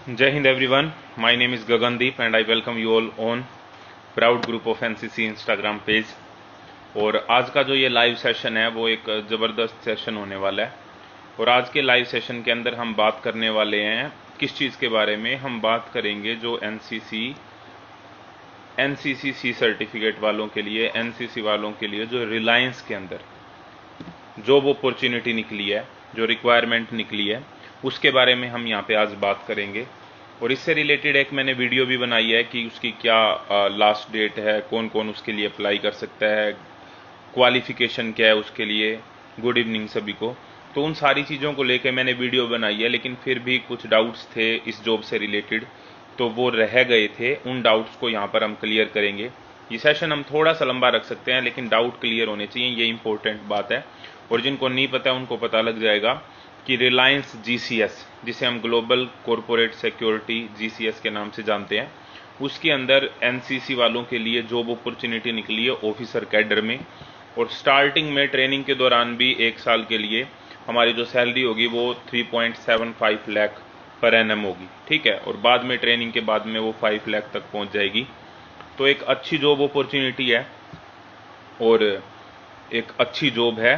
Jai Hind everyone, my name is Gagandeep and I welcome you all on proud group of NCC Instagram page. और आज का जो ये live session है वो एक ज़बरदस्त सेशन होने वाला है। और आज के लाइव सेशन के अंदर हम बात करने वाले हैं किस चीज़ के बारे में। हम बात करेंगे जो एनसीसी सी सर्टिफिकेट वालों के लिए, एनसीसी वालों के लिए जो रिलायंस के अंदर जॉब अपॉर्चुनिटी निकली है, जो रिक्वायरमेंट निकली है, उसके बारे में हम यहाँ पे आज बात करेंगे। और इससे रिलेटेड एक मैंने वीडियो भी बनाई है कि उसकी क्या लास्ट डेट है, कौन कौन उसके लिए अप्लाई कर सकता है, क्वालिफिकेशन क्या है उसके लिए। गुड इवनिंग सभी को। तो उन सारी चीज़ों को लेकर मैंने वीडियो बनाई है, लेकिन फिर भी कुछ डाउट्स थे इस जॉब से रिलेटेड, तो वो रह गए थे। उन डाउट्स को यहाँ पर हम क्लियर करेंगे। ये सेशन हम थोड़ा सा लंबा रख सकते हैं, लेकिन डाउट क्लियर होने चाहिए, ये इंपॉर्टेंट बात है। और जिनको नहीं पता है उनको पता लग जाएगा कि रिलायंस जीसीएस, जिसे हम ग्लोबल कॉरपोरेट सिक्योरिटी जीसीएस के नाम से जानते हैं, उसके अंदर एनसीसी वालों के लिए जॉब अपॉर्चुनिटी निकली है ऑफिसर कैडर में। और स्टार्टिंग में ट्रेनिंग के दौरान भी 1 साल के लिए हमारी जो सैलरी होगी वो 3.75 लाख पर एनम होगी, ठीक है। और बाद में ट्रेनिंग के बाद में वो 5 लाख तक पहुंच जाएगी। तो एक अच्छी जॉब अपॉर्चुनिटी है और एक अच्छी जॉब है।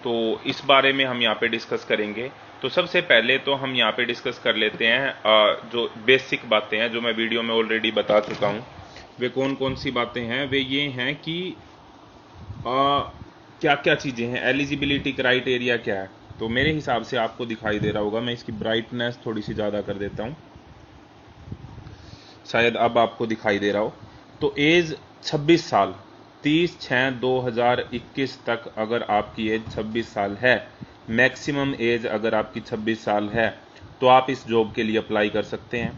तो इस बारे में हम यहाँ पे डिस्कस करेंगे। तो सबसे पहले तो हम यहाँ पे डिस्कस कर लेते हैं जो बेसिक बातें हैं जो मैं वीडियो में ऑलरेडी बता चुका हूँ। वे कौन कौन सी बातें हैं? वे ये हैं कि क्या क्या चीज़ें हैं, एलिजिबिलिटी क्राइटेरिया क्या है। तो मेरे हिसाब से आपको दिखाई दे रहा होगा, मैं इसकी ब्राइटनेस थोड़ी सी ज़्यादा कर देता हूँ, शायद अब आपको दिखाई दे रहा हो। तो एज 26 साल, 30/6/2021 तक अगर आपकी एज 26 साल है, मैक्सिमम एज अगर आपकी 26 साल है, तो आप इस जॉब के लिए अप्लाई कर सकते हैं।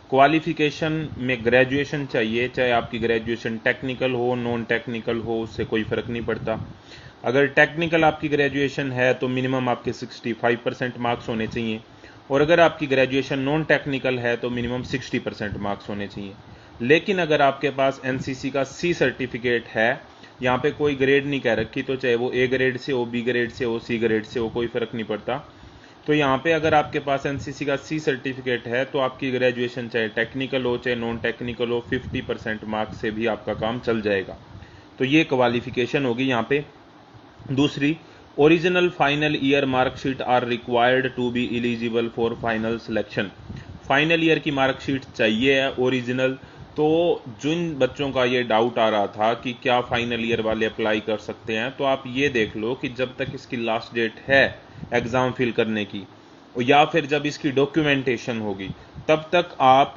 क्वालिफिकेशन में ग्रेजुएशन चाहिए, चाहे आपकी ग्रेजुएशन टेक्निकल हो, नॉन टेक्निकल हो, उससे कोई फ़र्क नहीं पड़ता। अगर टेक्निकल आपकी ग्रेजुएशन है तो मिनिमम आपके 65% मार्क्स होने चाहिए, और अगर आपकी ग्रेजुएशन नॉन टेक्निकल है तो मिनिमम 60% मार्क्स होने चाहिए। लेकिन अगर आपके पास एनसीसी का सी सर्टिफिकेट है, यहाँ पे कोई ग्रेड नहीं कह रखी, तो चाहे वो ए ग्रेड से हो, बी ग्रेड से हो, सी ग्रेड से हो, कोई फर्क नहीं पड़ता। तो यहाँ पे अगर आपके पास एनसीसी का सी सर्टिफिकेट है तो आपकी ग्रेजुएशन चाहे टेक्निकल हो चाहे नॉन टेक्निकल हो, 50% मार्क्स से भी आपका काम चल जाएगा। तो ये क्वालिफिकेशन होगी यहाँ पे। दूसरी, original final year marksheet are required to be eligible for final selection. Final year की मार्कशीट चाहिए है ओरिजिनल। तो जिन बच्चों का ये डाउट आ रहा था कि क्या फाइनल ईयर वाले अप्लाई कर सकते हैं, तो आप ये देख लो कि जब तक इसकी लास्ट डेट है एग्जाम फिल करने की, या फिर जब इसकी डॉक्यूमेंटेशन होगी, तब तक आप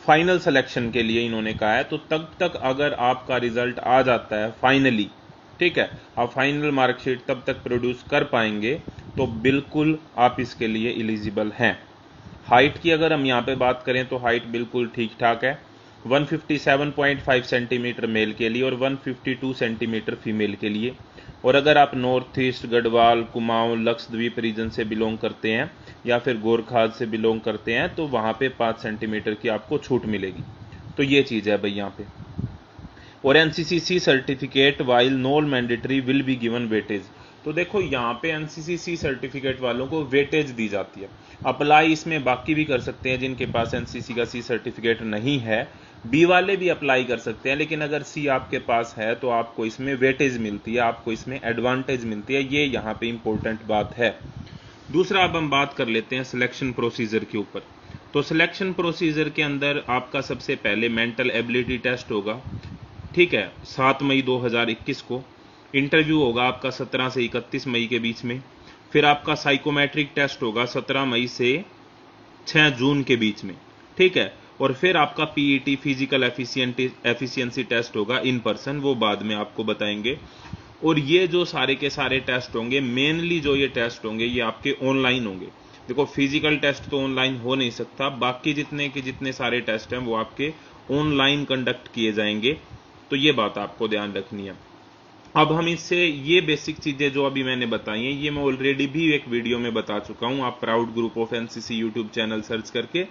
फाइनल सिलेक्शन के लिए इन्होंने कहा है। तो तब तक अगर आपका रिजल्ट आ जाता है फाइनली, ठीक है, आप फाइनल मार्कशीट तब तक प्रोड्यूस कर पाएंगे, तो बिल्कुल आप इसके लिए एलिजिबल हैं। हाइट की अगर हम यहाँ पे बात करें तो हाइट बिल्कुल ठीक ठाक है, 157.5 सेंटीमीटर मेल के लिए और 152 सेंटीमीटर फीमेल के लिए। और अगर आप north east, Garhwal, Kumaon, Lakshadweep region से बिलोंग करते हैं या फिर गोरखाज से बिलोंग करते हैं, तो वहाँ पे 5 सेंटीमीटर की आपको छूट मिलेगी। तो ये चीज़ है भाई यहाँ पे। और NCC certificate while non mandatory will be given weightage. तो देखो यहाँ पे एनसीसी सर्टिफिकेट वालों को वेटेज दी जाती है। अप्लाई इसमें बाकी भी कर सकते हैं जिनके पास एनसीसी का सी सर्टिफिकेट नहीं है, बी वाले भी अप्लाई कर सकते हैं, लेकिन अगर सी आपके पास है तो आपको इसमें वेटेज मिलती है, आपको इसमें एडवांटेज मिलती है। ये यहाँ पे इंपॉर्टेंट बात है। दूसरा, अब हम बात कर लेते हैं सिलेक्शन प्रोसीजर के ऊपर। तो सिलेक्शन प्रोसीजर के अंदर आपका सबसे पहले मेंटल एबिलिटी टेस्ट होगा, ठीक है, 7 मई 2021 को। इंटरव्यू होगा आपका 17 से 31 मई के बीच में। फिर आपका साइकोमेट्रिक टेस्ट होगा 17 मई से 6 जून के बीच में, ठीक है। और फिर आपका पीईटी फिजिकल एफिशिएंसी टेस्ट होगा इन पर्सन, वो बाद में आपको बताएंगे। और ये जो सारे के सारे टेस्ट होंगे, मेनली जो ये टेस्ट होंगे ये आपके ऑनलाइन होंगे। देखो, फिजिकल टेस्ट तो ऑनलाइन हो नहीं सकता, बाकी जितने के जितने सारे टेस्ट हैं वो आपके ऑनलाइन कंडक्ट किए जाएंगे। तो ये बात आपको ध्यान रखनी है। अब हम इससे ये बेसिक चीजें जो अभी मैंने बताई हैं, ये मैं ऑलरेडी भी एक वीडियो में बता चुका हूं। आप proud group of NCC YouTube channel search करके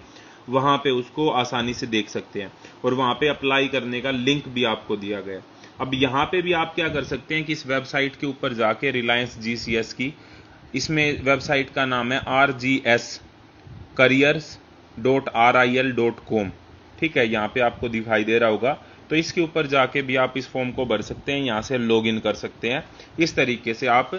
वहां पे उसको आसानी से देख सकते हैं, और वहां पे अप्लाई करने का लिंक भी आपको दिया गया है। अब यहां पे भी आप क्या कर सकते हैं कि इस वेबसाइट के ऊपर जाके, रिलायंस जीसीएस की, इसमें वेबसाइट का नाम है RGS Careers www.ril.com, ठीक है, यहाँ पे आपको दिखाई दे रहा होगा। तो इसके ऊपर जाके भी आप इस फॉर्म को भर सकते हैं, यहाँ से लॉगिन कर सकते हैं। इस तरीके से आप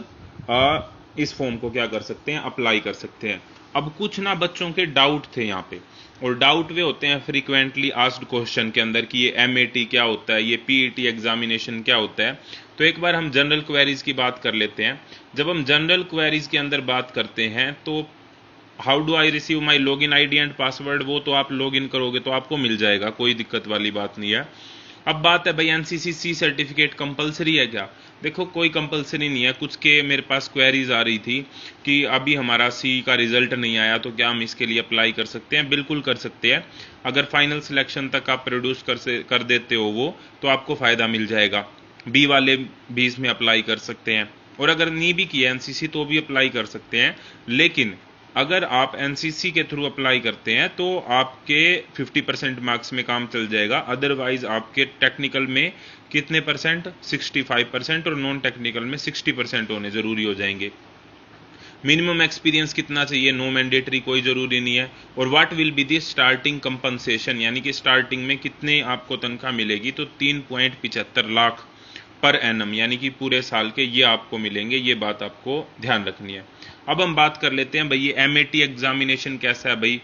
इस फॉर्म को क्या कर सकते हैं, अप्लाई कर सकते हैं। अब कुछ ना बच्चों के डाउट थे यहाँ पे, और डाउट वे होते हैं फ्रीक्वेंटली आस्क्ड क्वेश्चन के अंदर कि ये MAT क्या होता है, ये PET एग्जामिनेशन क्या होता है। तो एक बार हम जनरल क्वेरीज की बात कर लेते हैं। जब हम जनरल क्वेरीज के अंदर बात करते हैं तो how do I receive my log in ID and password, वो तो आप लॉग इन करोगे तो आपको मिल जाएगा, कोई दिक्कत वाली बात नहीं है। अब बात है भाई NCC सर्टिफिकेट कंपलसरी है क्या? देखो कोई कंपलसरी नहीं है। कुछ के मेरे पास क्वेरीज आ रही थी कि अभी हमारा C का रिजल्ट नहीं आया तो क्या हम इसके लिए अप्लाई कर सकते हैं? बिल्कुल कर सकते हैं। अगर फाइनल सिलेक्शन तक आप प्रोड्यूस कर देते हो वो, तो आपको फायदा मिल जाएगा। B वाले भी इसमें अप्लाई कर सकते हैं, और अगर नहीं भी किया NCC तो भी अप्लाई कर सकते हैं। लेकिन अगर आप NCC के थ्रू अप्लाई करते हैं तो आपके 50% मार्क्स में काम चल जाएगा। अदरवाइज आपके टेक्निकल में कितने परसेंट, 65%, और नॉन टेक्निकल में 60% होने जरूरी हो जाएंगे। मिनिमम एक्सपीरियंस कितना चाहिए? नो मैंडेटरी, कोई जरूरी नहीं है। और what will be the starting compensation, यानी कि स्टार्टिंग में कितने आपको तनख्वाह मिलेगी? तो 3.75 लाख पर एनम, यानी कि पूरे साल के ये आपको मिलेंगे। ये बात आपको ध्यान रखनी है। अब हम बात कर लेते हैं भाई ये MAT एग्जामिनेशन कैसा है भाई,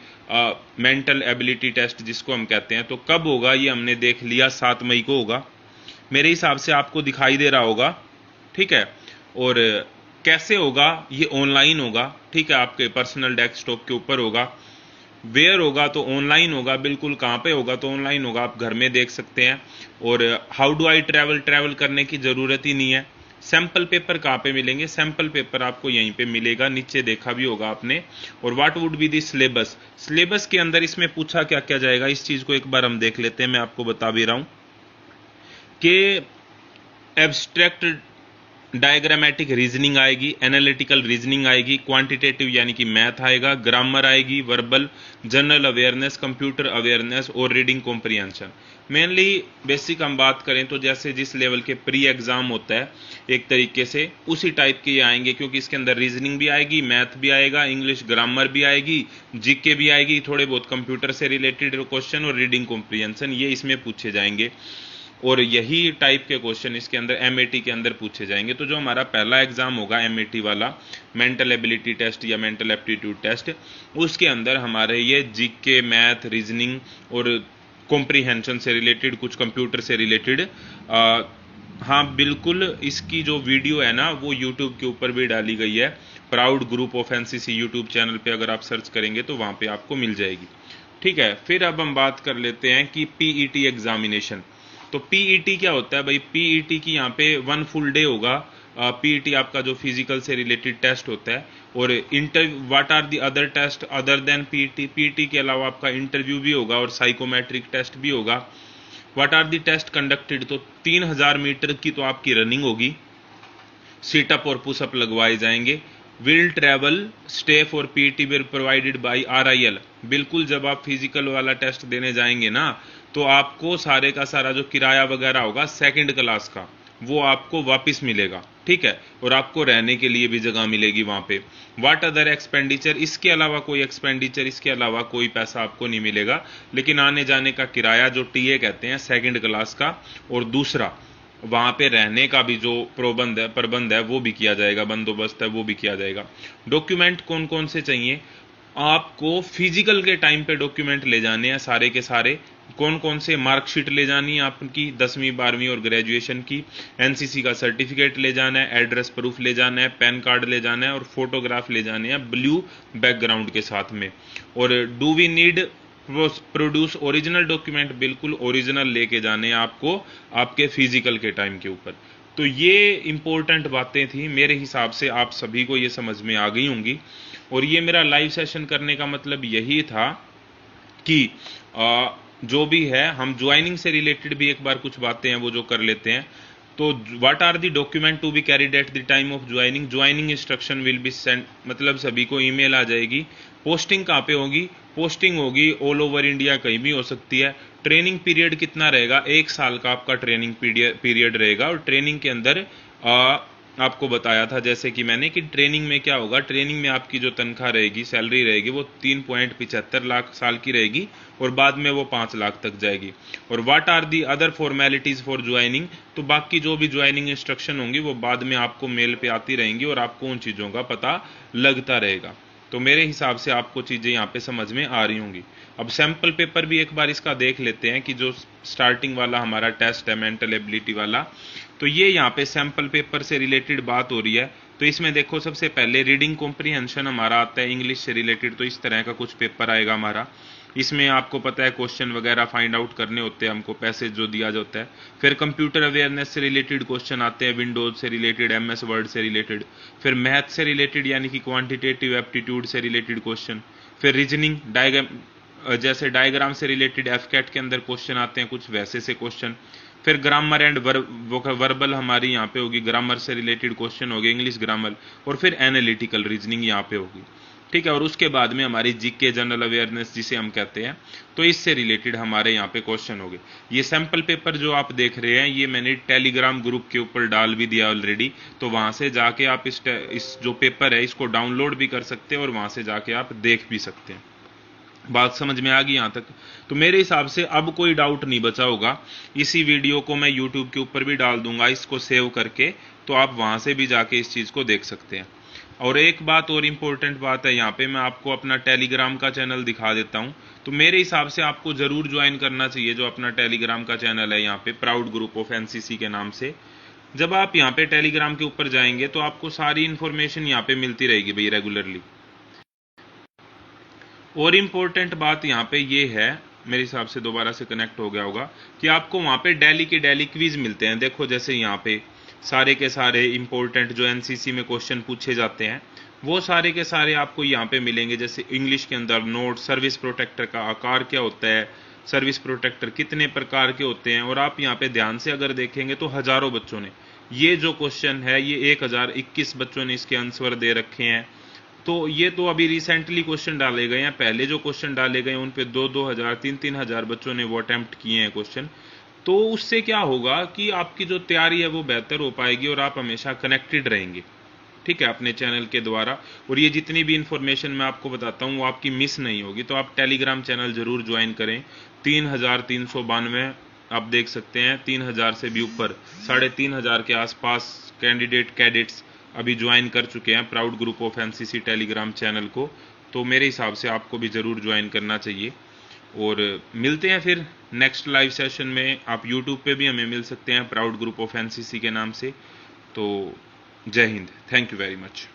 मेंटल एबिलिटी टेस्ट जिसको हम कहते हैं। तो कब होगा ये हमने देख लिया, 7 मई को होगा मेरे हिसाब से, आपको दिखाई दे रहा होगा, ठीक है। और कैसे होगा? ये ऑनलाइन होगा, ठीक है, आपके पर्सनल डेस्कटॉप के ऊपर होगा। वेयर होगा? तो ऑनलाइन होगा, बिल्कुल। कहाँ पे होगा? तो ऑनलाइन होगा, आप घर में देख सकते हैं। और हाउ डू आई ट्रैवल करने की जरूरत ही नहीं है। सैंपल पेपर कहाँ पे मिलेंगे? सैंपल पेपर आपको यहीं पे मिलेगा, नीचे देखा भी होगा आपने। और what would be the syllabus, syllabus के अंदर इसमें पूछा क्या क्या जाएगा, इस चीज को एक बार हम देख लेते हैं। मैं आपको बता भी रहा हूं कि एब्स्ट्रैक्ट डायग्रामेटिक रीजनिंग आएगी, एनालिटिकल रीजनिंग आएगी, क्वांटिटेटिव यानी कि मैथ आएगा, ग्रामर आएगी, verbal, general awareness, computer awareness, और रीडिंग कॉम्प्रिहेंशन। मेनली बेसिक हम बात करें तो जैसे जिस लेवल के प्री एग्जाम होता है एक तरीके से, उसी टाइप के ये आएंगे, क्योंकि इसके अंदर रीजनिंग भी आएगी, मैथ भी आएगा, इंग्लिश ग्रामर भी आएगी, GK भी आएगी, थोड़े बहुत कंप्यूटर से रिलेटेड क्वेश्चन और रीडिंग कॉम्प्रिहेंशन, ये इसमें पूछे जाएंगे। और यही टाइप के क्वेश्चन इसके अंदर MAT के अंदर पूछे जाएंगे। तो जो हमारा पहला एग्जाम होगा MAT वाला, मेंटल एबिलिटी टेस्ट या मेंटल एप्टीट्यूड टेस्ट, उसके अंदर हमारे ये GK, मैथ, रीजनिंग और कॉम्प्रिहेंशन से रिलेटेड, कुछ कंप्यूटर से रिलेटेड। हाँ बिल्कुल, इसकी जो वीडियो है ना वो यूट्यूब के ऊपर भी डाली गई है, proud group of NCC YouTube channel पे अगर आप सर्च करेंगे तो वहां पे आपको मिल जाएगी, ठीक है। फिर अब हम बात कर लेते हैं कि PET एग्जामिनेशन। तो PET क्या होता है भाई? PET की यहाँ पे 1 फुल डे होगा। PET आपका जो फिजिकल से रिलेटेड टेस्ट होता है। और what are the other test other than PET के अलावा आपका इंटरव्यू भी होगा और साइकोमेट्रिक टेस्ट भी होगा। What are the test conducted? तो 3000 मीटर की तो आपकी रनिंग होगी, सीटअप और पुशअप लगवाए जाएंगे। Will travel stay for PET will provided by RIL। बिल्कुल, जब आप फिजिकल वाला टेस्ट देने जाएंगे ना तो आपको सारे का सारा जो किराया वगैरह होगा सेकंड क्लास का, वो आपको वापस मिलेगा, ठीक है। और आपको रहने के लिए भी जगह मिलेगी वहां पे। What other expenditure? इसके अलावा कोई एक्सपेंडिचर, इसके अलावा कोई पैसा आपको नहीं मिलेगा। लेकिन आने जाने का किराया जो TA कहते हैं सेकंड क्लास का, और दूसरा वहां पे रहने का भी जो प्रबंध है वो भी किया जाएगा, बंदोबस्त है वो भी किया जाएगा। डॉक्यूमेंट कौन कौन से चाहिए? आपको फिजिकल के टाइम पे डॉक्यूमेंट ले जाने हैं सारे के सारे। कौन कौन से? मार्कशीट ले जानी है आपकी 10वीं 12वीं और ग्रेजुएशन की, NCC का सर्टिफिकेट ले जाना है, एड्रेस प्रूफ ले जाना है, पैन कार्ड ले जाना है, और फोटोग्राफ ले जाने हैं ब्लू बैकग्राउंड के साथ में। और do we need produce original document? बिल्कुल ओरिजिनल लेके जाने हैं आपको आपके फिजिकल के टाइम के ऊपर। तो ये इंपॉर्टेंट बातें थी, मेरे हिसाब से आप सभी को ये समझ में आ गई होंगी। और ये मेरा लाइव सेशन करने का मतलब यही था कि जो भी है हम ज्वाइनिंग से रिलेटेड भी एक बार कुछ बातें हैं वो जो कर लेते हैं। तो what are the document to be carried at the time of joining? Joining instruction will be send, मतलब सभी को ईमेल आ जाएगी। पोस्टिंग कहाँ पे होगी? पोस्टिंग होगी ऑल ओवर इंडिया, कहीं भी हो सकती है। ट्रेनिंग पीरियड कितना रहेगा? 1 साल का आपका ट्रेनिंग पीरियड रहेगा। और ट्रेनिंग के अंदर आपको बताया था जैसे कि मैंने कि ट्रेनिंग में क्या होगा, ट्रेनिंग में आपकी जो तनख्वाह रहेगी, सैलरी रहेगी, वो 3.75 लाख साल की रहेगी और बाद में वो 5 लाख तक जाएगी। और what are the other formalities for joining, तो बाकी जो भी ज्वाइनिंग इंस्ट्रक्शन होंगी वो बाद में आपको मेल पे आती रहेंगी और आपको उन चीज़ों का पता लगता रहेगा। तो मेरे हिसाब से आपको चीज़ें यहाँ पे समझ में आ रही होंगी। अब सैम्पल पेपर भी एक बार इसका देख लेते हैं कि जो स्टार्टिंग वाला हमारा टेस्ट है मेंटल एबिलिटी वाला, तो ये यहाँ पे सैम्पल पेपर से रिलेटेड बात हो रही है। तो इसमें देखो सबसे पहले रीडिंग कॉम्प्रिहेंशन हमारा आता है इंग्लिश से रिलेटेड, तो इस तरह का कुछ पेपर आएगा हमारा। इसमें आपको पता है क्वेश्चन वगैरह फाइंड आउट करने होते हैं हमको, पैसेज जो दिया जाता है। फिर कंप्यूटर अवेयरनेस से रिलेटेड क्वेश्चन आते हैं, विंडोज से रिलेटेड, एमएस वर्ड से रिलेटेड। फिर मैथ से रिलेटेड यानी कि क्वांटिटेटिव एप्टीट्यूड से रिलेटेड क्वेश्चन। फिर रीजनिंग डायग्राम, जैसे डायग्राम से रिलेटेड एफकेट के अंदर क्वेश्चन आते हैं कुछ वैसे से क्वेश्चन। फिर ग्रामर एंड वर्बल हमारी यहाँ पे होगी, ग्रामर से रिलेटेड क्वेश्चन होगी, इंग्लिश ग्रामर। और फिर एनालिटिकल रीजनिंग यहाँ पे होगी, ठीक है। और उसके बाद में हमारी जीके जनरल अवेयरनेस जिसे हम कहते हैं, तो इससे रिलेटेड हमारे यहाँ पे क्वेश्चन होंगे। ये सैंपल पेपर जो आप देख रहे हैं ये मैंने टेलीग्राम ग्रुप के ऊपर डाल भी दिया ऑलरेडी, तो वहां से जाके आप इस जो पेपर है इसको डाउनलोड भी कर सकते हैं और वहां से जाके आप देख भी सकते हैं। बात समझ में आ गई यहां तक? तो मेरे हिसाब से अब कोई डाउट नहीं बचा होगा। इसी वीडियो को मैं यूट्यूब के ऊपर भी डाल दूंगा इसको सेव करके, तो आप वहां से भी जाके इस चीज को देख सकते हैं। और एक बात और इंपॉर्टेंट बात है, यहाँ पे मैं आपको अपना टेलीग्राम का चैनल दिखा देता हूँ। तो मेरे हिसाब से आपको जरूर ज्वाइन करना चाहिए जो अपना टेलीग्राम का चैनल है यहाँ पे, प्राउड ग्रुप ऑफ एनसीसी के नाम से। जब आप यहाँ पे टेलीग्राम के ऊपर जाएंगे तो आपको सारी इंफॉर्मेशन यहाँ पे मिलती रहेगी भाई रेगुलरली। और इंपॉर्टेंट बात यहाँ पे ये है, मेरे हिसाब से दोबारा से कनेक्ट हो गया होगा, कि आपको वहां पे डेली के डेली क्विज मिलते हैं। देखो जैसे यहाँ पे सारे के सारे इंपॉर्टेंट जो एनसीसी में क्वेश्चन पूछे जाते हैं वो सारे के सारे आपको यहाँ पे मिलेंगे। जैसे इंग्लिश के अंदर नोट, सर्विस प्रोटेक्टर का आकार क्या होता है, सर्विस प्रोटेक्टर कितने प्रकार के होते हैं। और आप यहाँ पे ध्यान से अगर देखेंगे तो हजारों बच्चों ने ये जो क्वेश्चन है ये 1021 बच्चों ने इसके आंसर दे रखे हैं। तो ये तो अभी रिसेंटली क्वेश्चन डाले गए हैं, पहले जो क्वेश्चन डाले गए उन पे 2-2 हजार 3-3 हजार बच्चों ने वो अटेम्प्ट किए हैं क्वेश्चन। तो उससे क्या होगा कि आपकी जो तैयारी है वो बेहतर हो पाएगी और आप हमेशा कनेक्टेड रहेंगे, ठीक है, अपने चैनल के द्वारा। और ये जितनी भी इंफॉर्मेशन मैं आपको बताता हूँ वो आपकी मिस नहीं होगी। तो आप टेलीग्राम चैनल जरूर ज्वाइन करें। 3392 आप देख सकते हैं, 3000 से भी ऊपर, 3500 के आसपास कैडेट्स अभी ज्वाइन कर चुके हैं proud group of NCC Telegram channel को। तो मेरे हिसाब से आपको भी जरूर ज्वाइन करना चाहिए। और मिलते हैं फिर नेक्स्ट लाइव सेशन में। आप यूट्यूब पे भी हमें मिल सकते हैं प्राउड ग्रुप ऑफ एनसीसी के नाम से। तो जय Hind, thank you very much.